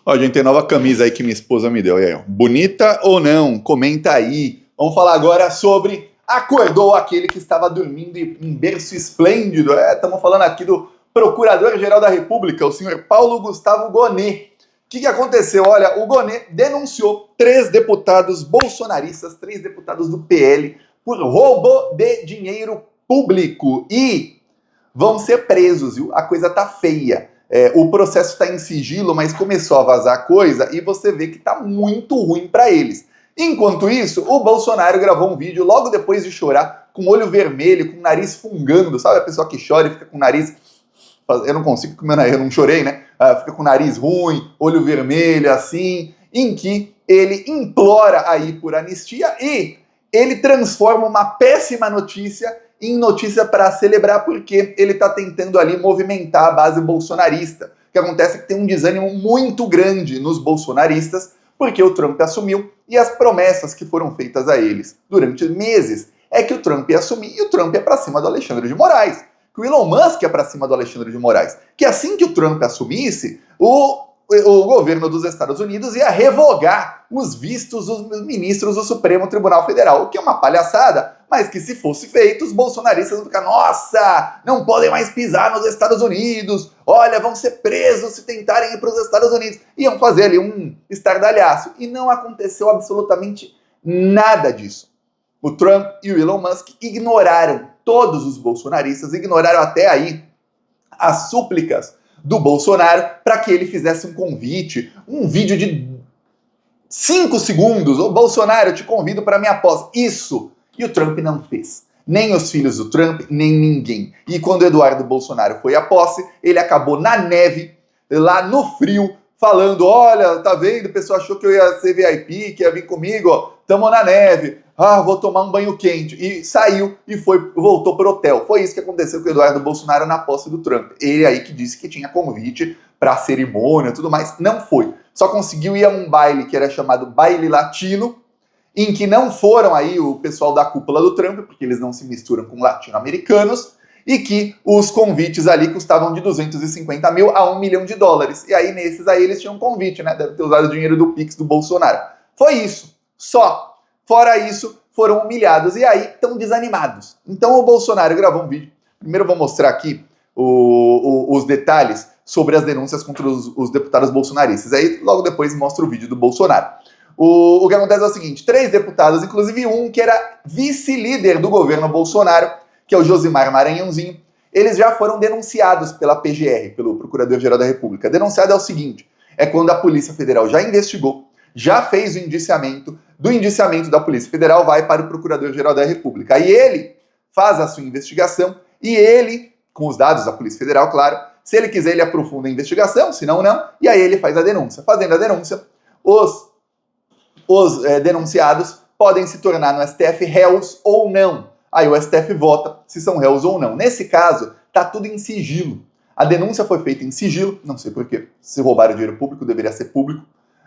Ó, gente, tem nova camisa aí que minha esposa me deu. E aí, ó, bonita ou não? Comenta aí. Vamos falar agora sobre acordou aquele que estava dormindo em berço esplêndido. Estamos falando aqui do Procurador-Geral da República, o senhor Paulo Gustavo Gonet. O que aconteceu? Olha, o Gonet denunciou 3 deputados bolsonaristas, 3 deputados do PL, por roubo de dinheiro público. E vão ser presos, viu? A coisa tá feia. O processo está em sigilo, mas começou a vazar coisa e você vê que tá muito ruim para eles. Enquanto isso, o Bolsonaro gravou um vídeo logo depois de chorar, com o olho vermelho, com o nariz fungando, sabe a pessoa que chora e fica com o nariz... Eu não consigo, porque eu não chorei, né? Fica com o nariz ruim, olho vermelho, assim, em que ele implora aí por anistia e ele transforma uma péssima notícia em notícia para celebrar, porque ele está tentando ali movimentar a base bolsonarista. O que acontece é que tem um desânimo muito grande nos bolsonaristas, porque o Trump assumiu e as promessas que foram feitas a eles durante meses é que o Trump ia assumir e o Trump é para cima do Alexandre de Moraes. Que o Elon Musk é para cima do Alexandre de Moraes. Que assim que o Trump assumisse, o governo dos Estados Unidos ia revogar os vistos dos ministros do Supremo Tribunal Federal, o que é uma palhaçada, mas que se fosse feito, os bolsonaristas vão ficar, nossa, não podem mais pisar nos Estados Unidos, olha, vão ser presos se tentarem ir para os Estados Unidos. Iam fazer ali um estardalhaço. E não aconteceu absolutamente nada disso. O Trump e o Elon Musk ignoraram todos os bolsonaristas, ignoraram até aí as súplicas do Bolsonaro para que ele fizesse um convite, um vídeo de 5 segundos. Ô Bolsonaro, eu te convido para minha posse. Isso. E o Trump não fez. Nem os filhos do Trump, nem ninguém. E quando o Eduardo Bolsonaro foi à posse, ele acabou na neve, lá no frio, falando, olha, tá vendo? O pessoal achou que eu ia ser VIP, que ia vir comigo, ó. Tamo na neve. Vou tomar um banho quente. E saiu e voltou pro hotel. Foi isso que aconteceu com o Eduardo Bolsonaro na posse do Trump. Ele aí que disse que tinha convite pra cerimônia e tudo mais. Não foi. Só conseguiu ir a um baile que era chamado Baile Latino, em que não foram aí o pessoal da cúpula do Trump, porque eles não se misturam com latino-americanos, e que os convites ali custavam de 250 mil a $1 milhão. E aí nesses aí eles tinham um convite, né? Deve ter usado o dinheiro do Pix do Bolsonaro. Foi isso. Só. Fora isso, foram humilhados e aí estão desanimados. Então o Bolsonaro gravou um vídeo. Primeiro eu vou mostrar aqui os detalhes sobre as denúncias contra os deputados bolsonaristas. Aí logo depois mostra o vídeo do Bolsonaro. O que acontece é o seguinte, 3 deputados, inclusive um que era vice-líder do governo Bolsonaro, que é o Josimar Maranhãozinho, eles já foram denunciados pela PGR, pelo Procurador-Geral da República. Denunciado é o seguinte, é quando a Polícia Federal já investigou, já fez o indiciamento, do indiciamento da Polícia Federal vai para o Procurador-Geral da República. Aí ele faz a sua investigação e ele, com os dados da Polícia Federal, claro, se ele quiser ele aprofunda a investigação, se não, não, e aí ele faz a denúncia. Fazendo a denúncia, os denunciados podem se tornar no STF réus ou não. Aí o STF vota se são réus ou não. Nesse caso, tá tudo em sigilo. A denúncia foi feita em sigilo, não sei porquê, se roubaram dinheiro público, deveria ser público.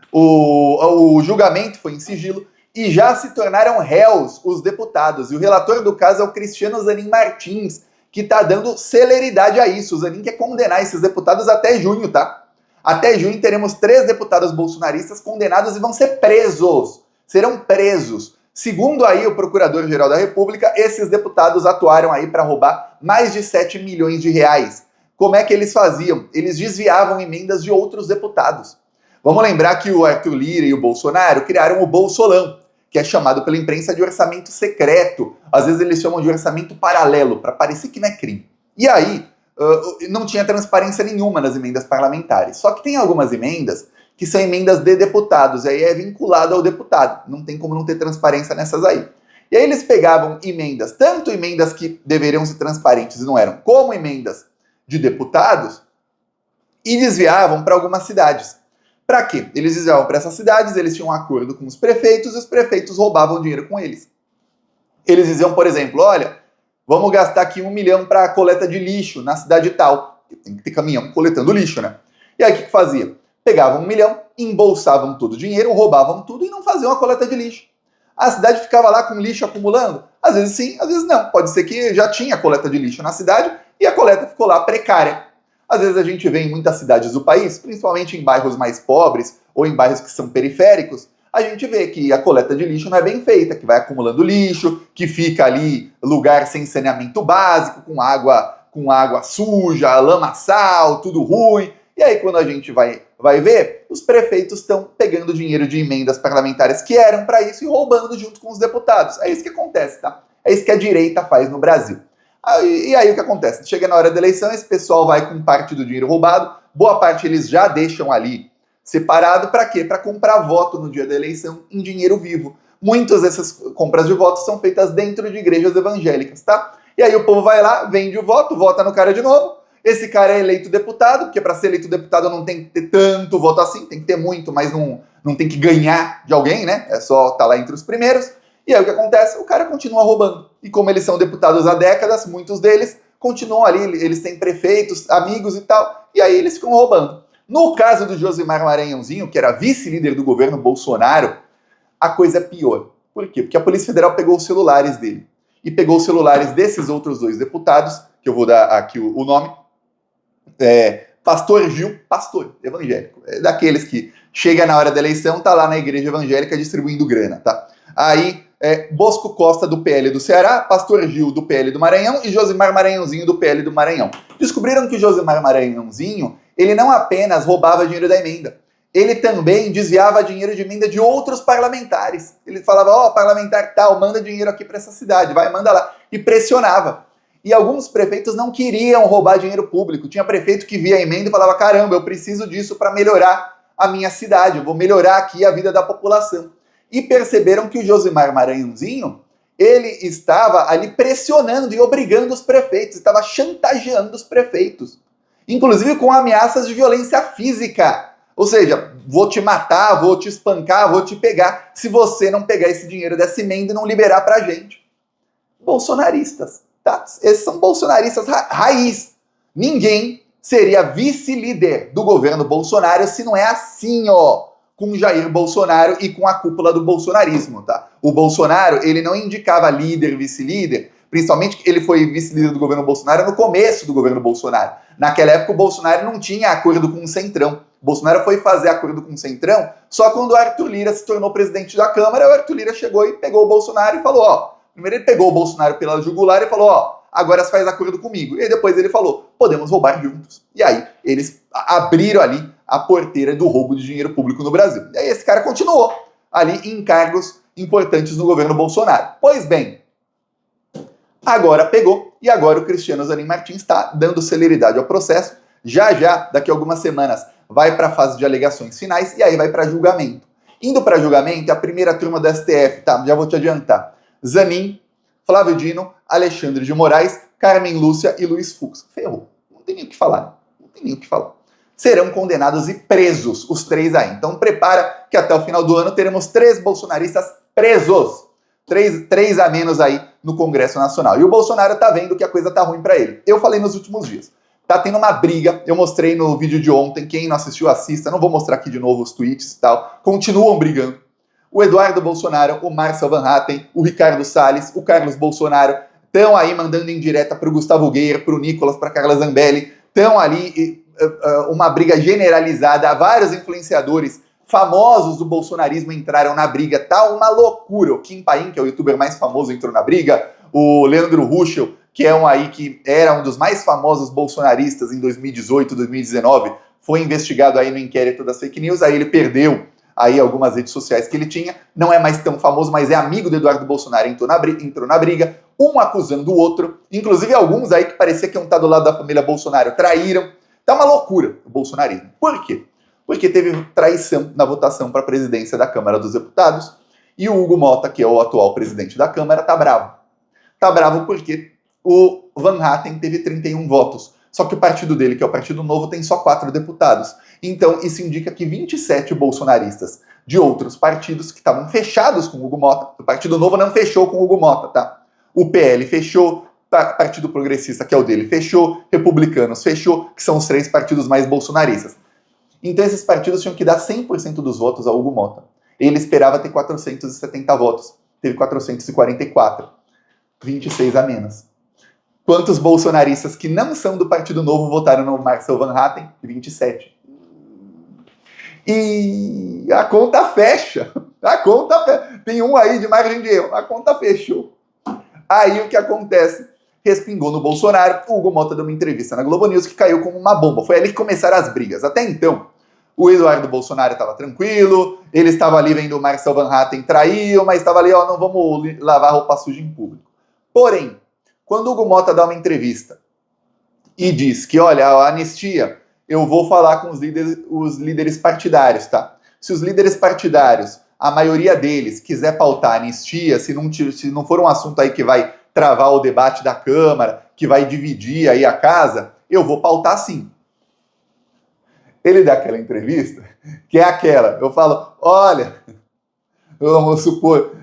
O julgamento foi em sigilo e já se tornaram réus os deputados. E o relator do caso é o Cristiano Zanin Martins, que está dando celeridade a isso. O Zanin quer condenar esses deputados até junho, tá? Até junho teremos 3 deputados bolsonaristas condenados e vão ser presos. Serão presos. Segundo aí o Procurador-Geral da República, esses deputados atuaram aí para roubar mais de 7 milhões de reais. Como é que eles faziam? Eles desviavam emendas de outros deputados. Vamos lembrar que o Arthur Lira e o Bolsonaro criaram o Bolsolão, que é chamado pela imprensa de orçamento secreto. Às vezes eles chamam de orçamento paralelo, para parecer que não é crime. E aí, não tinha transparência nenhuma nas emendas parlamentares. Só que tem algumas emendas que são emendas de deputados, e aí é vinculado ao deputado. Não tem como não ter transparência nessas aí. E aí eles pegavam emendas, tanto emendas que deveriam ser transparentes e não eram, como emendas de deputados, e desviavam para algumas cidades. Para quê? Eles desviavam para essas cidades, eles tinham um acordo com os prefeitos e os prefeitos roubavam dinheiro com eles. Eles diziam, por exemplo, olha, vamos gastar aqui 1 milhão para a coleta de lixo na cidade tal. Tem que ter caminhão coletando lixo, né? E aí o que fazia? Pegavam 1 milhão, embolsavam todo o dinheiro, roubavam tudo e não faziam a coleta de lixo. A cidade ficava lá com lixo acumulando? Às vezes sim, às vezes não. Pode ser que já tinha coleta de lixo na cidade e a coleta ficou lá precária. Às vezes a gente vê em muitas cidades do país, principalmente em bairros mais pobres ou em bairros que são periféricos, a gente vê que a coleta de lixo não é bem feita, que vai acumulando lixo, que fica ali lugar sem saneamento básico, com água suja, lamaçal, tudo ruim. E aí quando a gente vai ver, os prefeitos estão pegando dinheiro de emendas parlamentares que eram para isso e roubando junto com os deputados. É isso que acontece, tá? É isso que a direita faz no Brasil. E aí o que acontece? Chega na hora da eleição, esse pessoal vai com parte do dinheiro roubado, boa parte eles já deixam ali separado para quê? Para comprar voto no dia da eleição em dinheiro vivo. Muitas dessas compras de votos são feitas dentro de igrejas evangélicas, tá? E aí o povo vai lá, vende o voto, vota no cara de novo, esse cara é eleito deputado, porque para ser eleito deputado não tem que ter tanto voto assim, tem que ter muito, mas não tem que ganhar de alguém, né? É só estar lá entre os primeiros. E aí o que acontece? O cara continua roubando. E como eles são deputados há décadas, muitos deles continuam ali, eles têm prefeitos, amigos e tal, e aí eles ficam roubando. No caso do Josimar Maranhãozinho, que era vice-líder do governo Bolsonaro, a coisa é pior. Por quê? Porque a Polícia Federal pegou os celulares dele. E pegou os celulares desses outros dois deputados, que eu vou dar aqui o nome, Pastor Gil, pastor evangélico, daqueles que chega na hora da eleição, tá lá na igreja evangélica distribuindo grana, tá? Aí, Bosco Costa do PL do Ceará, Pastor Gil do PL do Maranhão e Josimar Maranhãozinho do PL do Maranhão. Descobriram que o Josimar Maranhãozinho, ele não apenas roubava dinheiro da emenda, ele também desviava dinheiro de emenda de outros parlamentares. Ele falava, ó, parlamentar tal, manda dinheiro aqui para essa cidade, vai, manda lá. E pressionava. E alguns prefeitos não queriam roubar dinheiro público. Tinha prefeito que via a emenda e falava, caramba, eu preciso disso para melhorar a minha cidade, eu vou melhorar aqui a vida da população. E perceberam que o Josimar Maranhãozinho, ele estava ali pressionando e obrigando os prefeitos, estava chantageando os prefeitos. Inclusive com ameaças de violência física. Ou seja, vou te matar, vou te espancar, vou te pegar, se você não pegar esse dinheiro dessa emenda e não liberar pra gente. Bolsonaristas, tá? Esses são bolsonaristas raiz. Ninguém seria vice-líder do governo Bolsonaro se não é assim, ó, com Jair Bolsonaro e com a cúpula do bolsonarismo, tá? O Bolsonaro, ele não indicava líder, vice-líder, principalmente ele foi vice-líder do governo Bolsonaro no começo do governo Bolsonaro. Naquela época o Bolsonaro não tinha acordo com o Centrão. O Bolsonaro foi fazer acordo com o Centrão só quando o Arthur Lira se tornou presidente da Câmara. O Arthur Lira chegou e pegou o Bolsonaro e falou, ó, primeiro ele pegou o Bolsonaro pela jugular e falou, ó, agora você faz acordo comigo. E aí depois ele falou, podemos roubar juntos. E aí eles abriram ali a porteira do roubo de dinheiro público no Brasil. E aí esse cara continuou ali em cargos importantes no governo Bolsonaro. Pois bem, agora pegou e agora o Cristiano Zanin Martins está dando celeridade ao processo. Já, daqui a algumas semanas, vai para a fase de alegações finais e aí vai para julgamento. Indo para julgamento, a primeira turma do STF, tá? Já vou te adiantar. Zanin, Flávio Dino, Alexandre de Moraes, Carmen Lúcia e Luiz Fux. Ferrou. Não tem nem o que falar. Não tem nem o que falar. Serão condenados e presos, os três aí. Então prepara que até o final do ano teremos 3 bolsonaristas presos. 3 a menos aí no Congresso Nacional. E o Bolsonaro tá vendo que a coisa tá ruim para ele. Eu falei nos últimos dias. Tá tendo uma briga, eu mostrei no vídeo de ontem, quem não assistiu assista, não vou mostrar aqui de novo os tweets e tal, continuam brigando. O Eduardo Bolsonaro, o Marcel Van Hatten, o Ricardo Salles, o Carlos Bolsonaro, estão aí mandando indireta pro Gustavo Guerra, pro Nicolas, pra Carla Zambelli, estão ali, uma briga generalizada, vários influenciadores famosos do bolsonarismo entraram na briga, tá uma loucura. O Kim Paim, que é o youtuber mais famoso, entrou na briga, o Leandro Ruschel, que é que era um dos mais famosos bolsonaristas em 2018, 2019, foi investigado aí no inquérito das fake news, aí ele perdeu aí algumas redes sociais que ele tinha, não é mais tão famoso, mas é amigo do Eduardo Bolsonaro, entrou na briga, um acusando o outro, inclusive alguns aí que parecia que iam estar do lado da família Bolsonaro traíram, tá uma loucura o bolsonarismo. Por quê? Porque teve traição na votação para a presidência da Câmara dos Deputados, e o Hugo Mota, que é o atual presidente da Câmara, tá bravo. Tá bravo porque o Van Hatten teve 31 votos. Só que o partido dele, que é o Partido Novo, tem só 4 deputados. Então, isso indica que 27 bolsonaristas de outros partidos que estavam fechados com o Hugo Mota, o Partido Novo não fechou com o Hugo Mota, tá? O PL fechou, Partido Progressista, que é o dele, fechou, Republicanos fechou, que são os 3 partidos mais bolsonaristas. Então, esses partidos tinham que dar 100% dos votos ao Hugo Mota. Ele esperava ter 470 votos. Teve 444. 26 a menos. Quantos bolsonaristas que não são do Partido Novo votaram no Marcel Van Hatten? 27. E a conta fecha. A conta fecha. Tem um aí de margem de erro. A conta fechou. Aí o que acontece? Respingou no Bolsonaro. O Hugo Mota deu uma entrevista na Globo News que caiu como uma bomba. Foi ali que começaram as brigas. Até então, o Eduardo Bolsonaro estava tranquilo, ele estava ali vendo o Marcel Van Hatten trair, mas estava ali, ó, não vamos lavar roupa suja em público. Porém, quando o Hugo Mota dá uma entrevista e diz que, olha, a anistia, eu vou falar com os líderes partidários, tá? Se os líderes partidários, a maioria deles, quiser pautar a anistia, se não for um assunto aí que vai travar o debate da Câmara, que vai dividir aí a casa, eu vou pautar sim. Ele dá aquela entrevista, que é aquela, eu falo, olha, vamos supor,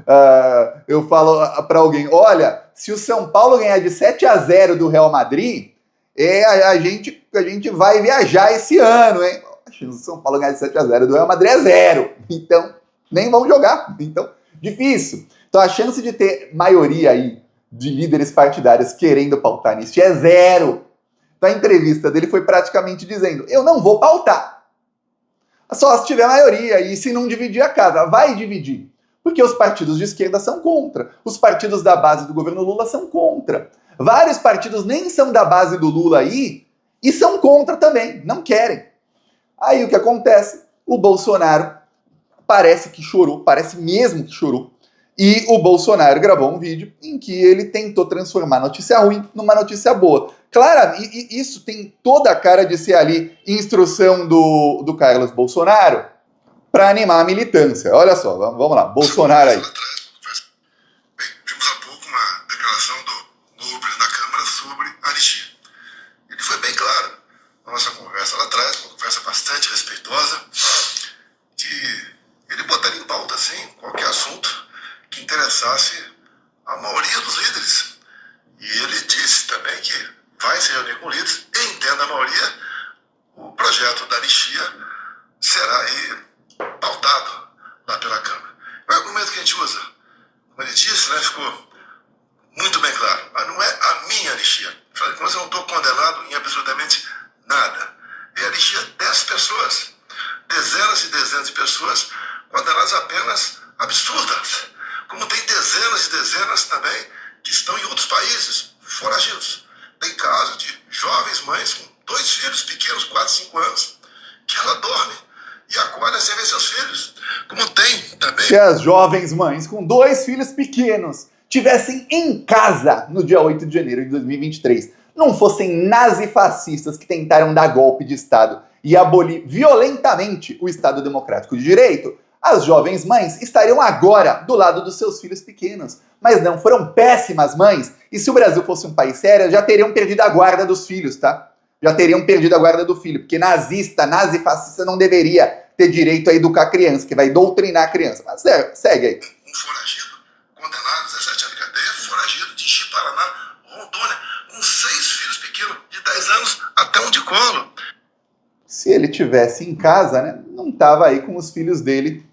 eu falo para alguém, olha, se o São Paulo ganhar de 7-0 do Real Madrid, a gente vai viajar esse ano, hein? Se o São Paulo ganhar de 7-0 do Real Madrid é 0, então nem vão jogar, então difícil. Então a chance de ter maioria aí de líderes partidários querendo pautar anistia é 0. Então a entrevista dele foi praticamente dizendo, eu não vou pautar, só se tiver maioria e se não dividir a casa, vai dividir. Porque os partidos de esquerda são contra, os partidos da base do governo Lula são contra. Vários partidos nem são da base do Lula aí e são contra também, não querem. Aí o que acontece? O Bolsonaro parece que chorou, parece mesmo que chorou. E o Bolsonaro gravou um vídeo em que ele tentou transformar notícia ruim numa notícia boa. Claro, e isso tem toda a cara de ser ali instrução do Carlos Bolsonaro para animar a militância. Olha só, vamos lá, Bolsonaro aí. Bem, vimos há pouco uma declaração do novo presidente da Câmara sobre a anistia. Ele foi bem claro na nossa conversa lá atrás, uma conversa bastante respeitosa, que ele botaria em pauta, assim, qualquer assunto que interessasse a maioria dos líderes. E ele disse também que vai se reunir com líderes e, entenda a maioria, o projeto da anistia será aí pautado lá pela Câmara. É o argumento que a gente usa. Como ele disse, né, ficou muito bem claro. Mas não é a minha anistia. Falei, mas eu não estou condenado em absolutamente nada. É a anistia das pessoas. Dezenas e dezenas de pessoas condenadas apenas absurdas. Como tem dezenas e dezenas também que estão em outros países, foragidos. Tem caso de jovens mães com 2 filhos pequenos, 4, 5 anos, que ela dorme e acorda sem ver seus filhos. Como tem também... Se as jovens mães com 2 filhos pequenos tivessem em casa no dia 8 de janeiro de 2023, não fossem nazifascistas que tentaram dar golpe de Estado e abolir violentamente o Estado Democrático de Direito, as jovens mães estariam agora do lado dos seus filhos pequenos. Mas não, foram péssimas mães. E se o Brasil fosse um país sério, já teriam perdido a guarda dos filhos, tá? Já teriam perdido a guarda do filho. Porque nazifascista não deveria ter direito a educar a criança, que vai doutrinar a criança. Mas segue aí. Um foragido, condenado a 17 anos de cadeia, foragido de Ji-Paraná, Rondônia, com 6 filhos pequenos, de 10 anos até um de colo. Se ele tivesse em casa, né, não tava aí com os filhos dele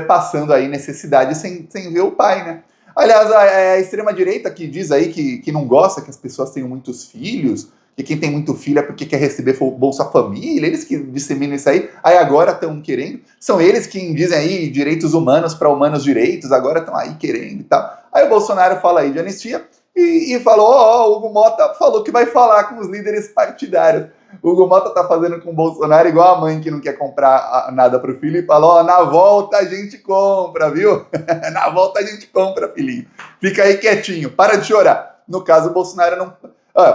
passando aí necessidade sem ver o pai, né? Aliás, a extrema-direita que diz aí que não gosta que as pessoas tenham muitos filhos, que quem tem muito filho é porque quer receber Bolsa Família, eles que disseminam isso aí agora estão querendo, são eles que dizem aí direitos humanos para humanos direitos, agora estão aí querendo e tal. Aí o Bolsonaro fala aí de anistia e falou, o Hugo Mota falou que vai falar com os líderes partidários. O Hugo Mota tá fazendo com o Bolsonaro igual a mãe que não quer comprar nada pro filho e falou, na volta a gente compra, viu? Na volta a gente compra, filhinho. Fica aí quietinho, para de chorar. No caso, o Bolsonaro não...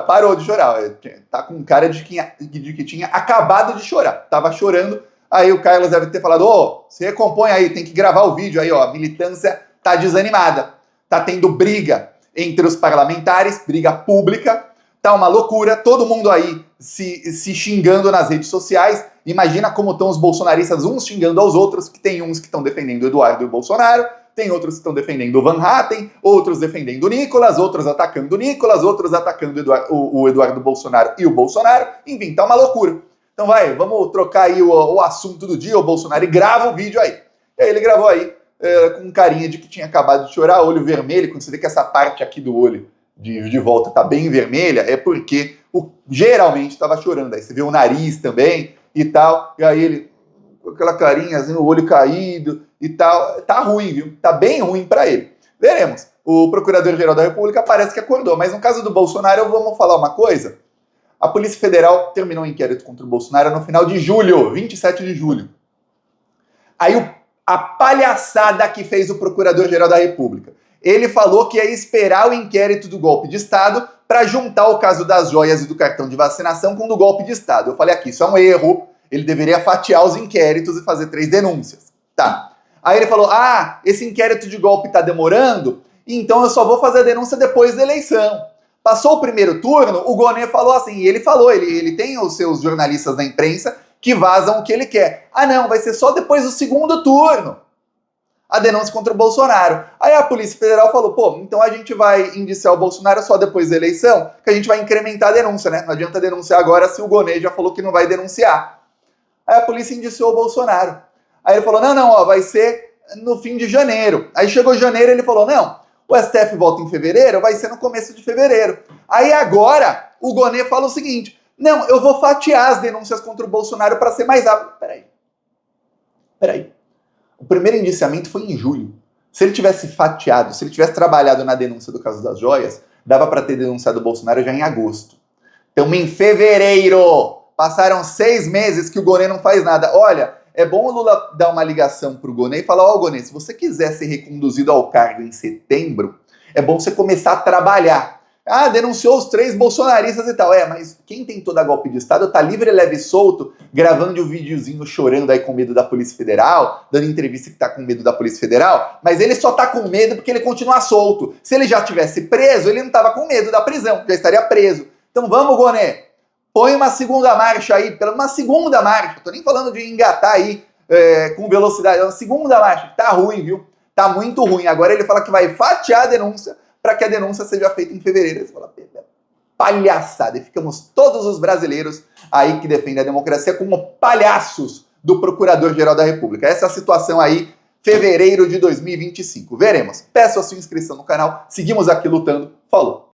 parou de chorar. Tá com cara de que tinha acabado de chorar. Tava chorando, aí o Carlos deve ter falado, se recompõe aí, tem que gravar o vídeo aí, a militância tá desanimada. Tá tendo briga entre os parlamentares, briga pública, tá uma loucura, todo mundo aí se xingando nas redes sociais. Imagina como estão os bolsonaristas, uns xingando aos outros, que tem uns que estão defendendo o Eduardo Bolsonaro, tem outros que estão defendendo o Van Hatten, outros defendendo o Nicolas, outros atacando o Nicolas, outros atacando o Eduardo Bolsonaro e o Bolsonaro. Enfim, tá uma loucura. Então vamos trocar aí o assunto do dia, o Bolsonaro, e grava o vídeo aí. E aí ele gravou aí, com carinha de que tinha acabado de chorar, olho vermelho, quando você vê que essa parte aqui do olho de volta tá bem vermelha, é porque geralmente estava chorando. Aí você vê o nariz também e tal, e aí ele com aquela carinha, assim, o olho caído e tal. Tá ruim, viu? Tá bem ruim para ele. Veremos. O Procurador-Geral da República parece que acordou, mas no caso do Bolsonaro, vamos falar uma coisa. A Polícia Federal terminou o inquérito contra o Bolsonaro no final de julho, 27 de julho. Aí a palhaçada que fez o Procurador-Geral da República. Ele falou que ia esperar o inquérito do golpe de Estado para juntar o caso das joias e do cartão de vacinação com o do golpe de Estado. Eu falei aqui, isso é um erro. Ele deveria fatiar os inquéritos e fazer 3 denúncias. Tá. Aí ele falou, esse inquérito de golpe tá demorando, então eu só vou fazer a denúncia depois da eleição. Passou o primeiro turno, o Gonê falou assim, e ele falou, ele tem os seus jornalistas da imprensa que vazam o que ele quer. Não, vai ser só depois do segundo turno a denúncia contra o Bolsonaro. Aí a Polícia Federal falou, então a gente vai indiciar o Bolsonaro só depois da eleição, que a gente vai incrementar a denúncia, né? Não adianta denunciar agora se o Gonê já falou que não vai denunciar. Aí a polícia indiciou o Bolsonaro. Aí ele falou, não, vai ser no fim de janeiro. Aí chegou janeiro e ele falou, não, o STF volta em fevereiro, vai ser no começo de fevereiro. Aí agora o Gonê fala o seguinte, não, eu vou fatiar as denúncias contra o Bolsonaro para ser mais rápido. Peraí. O primeiro indiciamento foi em julho. Se ele tivesse fatiado, se ele tivesse trabalhado na denúncia do caso das joias, dava para ter denunciado o Bolsonaro já em agosto. Estamos em fevereiro. Passaram 6 meses que o Gonê não faz nada. Olha, é bom o Lula dar uma ligação pro Gonê e falar, Gonê, se você quiser ser reconduzido ao cargo em setembro, é bom você começar a trabalhar. Denunciou os 3 bolsonaristas e tal. Mas quem tentou dar golpe de Estado tá livre, leve e solto, gravando um videozinho chorando aí com medo da Polícia Federal, dando entrevista que tá com medo da Polícia Federal, mas ele só tá com medo porque ele continua solto. Se ele já tivesse preso, ele não tava com medo da prisão, já estaria preso. Então vamos, Gonê, põe uma segunda marcha aí, uma segunda marcha, tô nem falando de engatar aí com velocidade, é uma segunda marcha, tá ruim, viu? Tá muito ruim. Agora ele fala que vai fatiar a denúncia para que a denúncia seja feita em fevereiro. Você fala, palhaçada. E ficamos todos os brasileiros aí que defendem a democracia como palhaços do Procurador-Geral da República. Essa é a situação aí, fevereiro de 2025. Veremos. Peço a sua inscrição no canal. Seguimos aqui lutando. Falou!